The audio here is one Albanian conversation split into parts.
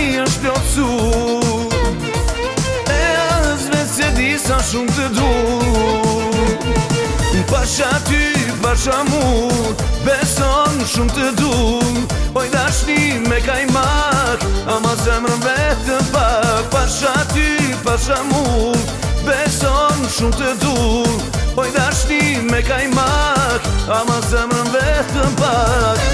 tani është plotsu, e as vetë se di sa shumë të du. Pasha ty, pasha mu, beson shumë të du. Oj dashni me kajmak, ama zemrën vetëm pak. Pasha ty, pasha mu, beson shumë të du. Oj dashni me kajmak, ama zemrën vetëm pak.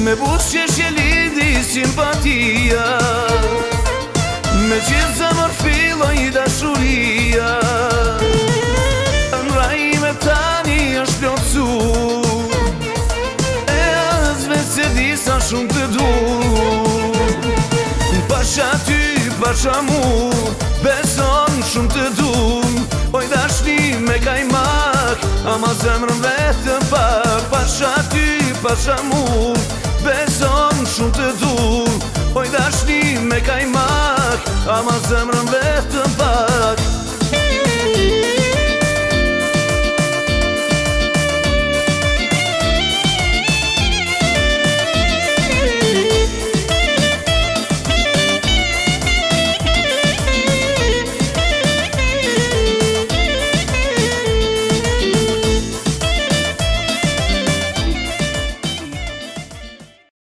Me busqesh e lidi simpatia, me gjithë zemër filloj dashuria. Në tani është plotsu, e as vetë se di sa shumë të du. Pasha ty, pasha mu, beson shumë të du. Oj dashni me kajmak, ama zemrën vetëm pak. Pasha ty, pasha mu, beson shumë të du. Oj dashni me kajmak, ama zemrën